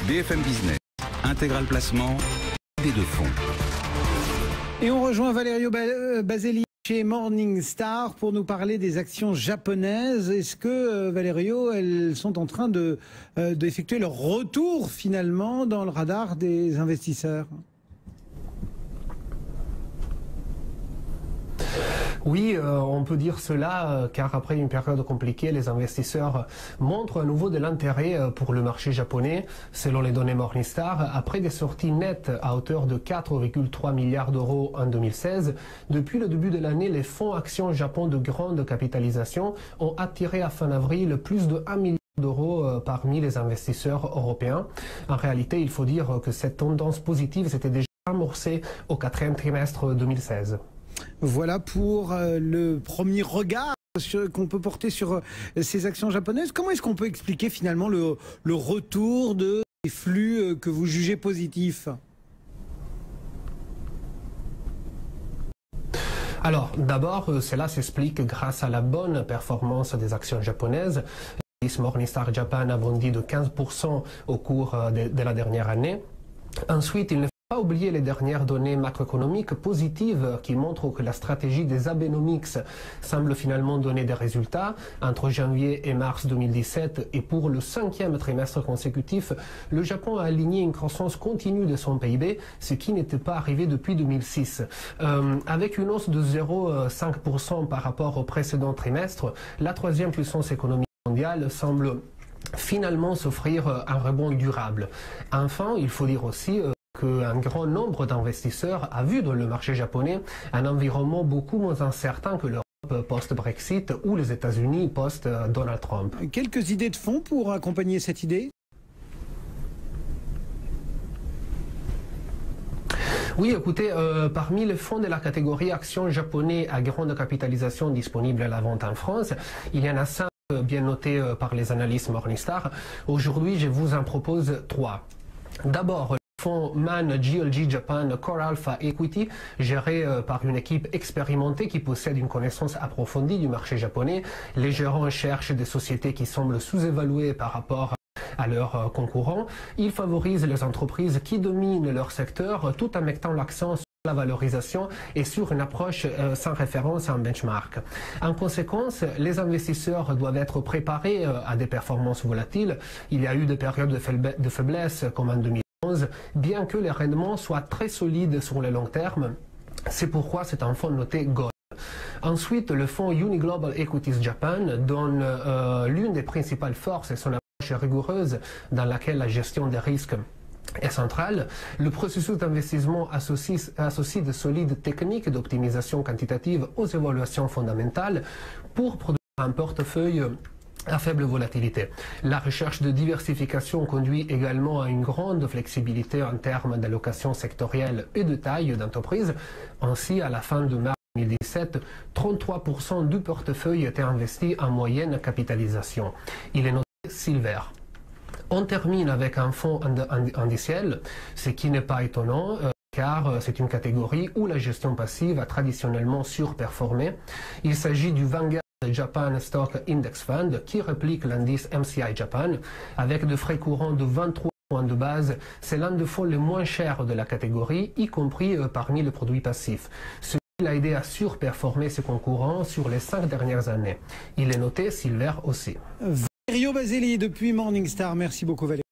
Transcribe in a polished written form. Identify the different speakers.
Speaker 1: BFM Business, intégral placement, idée de fonds.
Speaker 2: Et on rejoint Valerio Baseli chez Morningstar pour nous parler des actions japonaises. Est-ce que, Valerio, elles sont en train d'effectuer leur retour finalement dans le radar des investisseurs ?
Speaker 3: Oui, on peut dire cela, car après une période compliquée, les investisseurs montrent à nouveau de l'intérêt pour le marché japonais. Selon les données Morningstar, après des sorties nettes à hauteur de 4,3 milliards d'euros en 2016, depuis le début de l'année, les fonds actions Japon de grande capitalisation ont attiré à fin avril plus de 1 milliard d'euros parmi les investisseurs européens. En réalité, il faut dire que cette tendance positive s'était déjà amorcée au quatrième trimestre 2016.
Speaker 2: Voilà pour le premier regard qu'on peut porter sur ces actions japonaises. Comment est-ce qu'on peut expliquer finalement le retour des flux que vous jugez positifs ?
Speaker 3: Alors, d'abord, cela s'explique grâce à la bonne performance des actions japonaises. L'indice Morningstar Japan a bondi de 15% au cours de la dernière année. Ensuite, il ne faut pas oublier les dernières données macroéconomiques positives qui montrent que la stratégie des Abenomics semble finalement donner des résultats. Entre janvier et mars 2017 et pour le 5e trimestre consécutif, le Japon a aligné une croissance continue de son PIB, ce qui n'était pas arrivé depuis 2006. Avec une hausse de 0,5% par rapport au précédent trimestre, la troisième puissance économique mondiale semble finalement s'offrir un rebond durable. Enfin, il faut dire aussi qu'un grand nombre d'investisseurs a vu dans le marché japonais un environnement beaucoup moins incertain que l'Europe post-Brexit ou les États-Unis post-Donald Trump.
Speaker 2: Quelques idées de fonds pour accompagner cette idée ?
Speaker 3: Oui, écoutez, parmi les fonds de la catégorie actions japonais à grande capitalisation disponibles à la vente en France, il y en a 5 bien notés par les analystes Morningstar. Aujourd'hui, je vous en propose 3. D'abord, le fonds Man GLG Japan Core Alpha Equity, géré par une équipe expérimentée qui possède une connaissance approfondie du marché japonais. Les gérants cherchent des sociétés qui semblent sous-évaluées par rapport à leurs concurrents. Ils favorisent les entreprises qui dominent leur secteur tout en mettant l'accent sur la valorisation et sur une approche sans référence à un benchmark. En conséquence, les investisseurs doivent être préparés à des performances volatiles. Il y a eu des périodes de faiblesse comme en 2011, bien que les rendements soient très solides sur le long terme. C'est pourquoi c'est un fonds noté Gold. Ensuite, le fonds Uniglobal Equities Japan donne l'une des principales forces et son approche rigoureuse dans laquelle la gestion des risques est centrale. Le processus d'investissement associe de solides techniques d'optimisation quantitative aux évaluations fondamentales pour produire un portefeuille à faible volatilité. La recherche de diversification conduit également à une grande flexibilité en termes d'allocation sectorielle et de taille d'entreprise. Ainsi, à la fin de mars 2017, 33% du portefeuille était investi en moyenne capitalisation. Il est noté Silver. On termine avec un fonds indiciel, ce qui n'est pas étonnant, car c'est une catégorie où la gestion passive a traditionnellement surperformé. Il s'agit du Vanguard Japan Stock Index Fund qui réplique l'indice MSCI Japan avec de frais courants de 23 points de base. C'est l'un des fonds les moins chers de la catégorie, y compris parmi les produits passifs. Ce qui l'a aidé à surperformer ses concurrents sur les 5 dernières années. Il est noté Silver aussi.
Speaker 2: Valerio Baseli depuis Morningstar, merci beaucoup Valérie.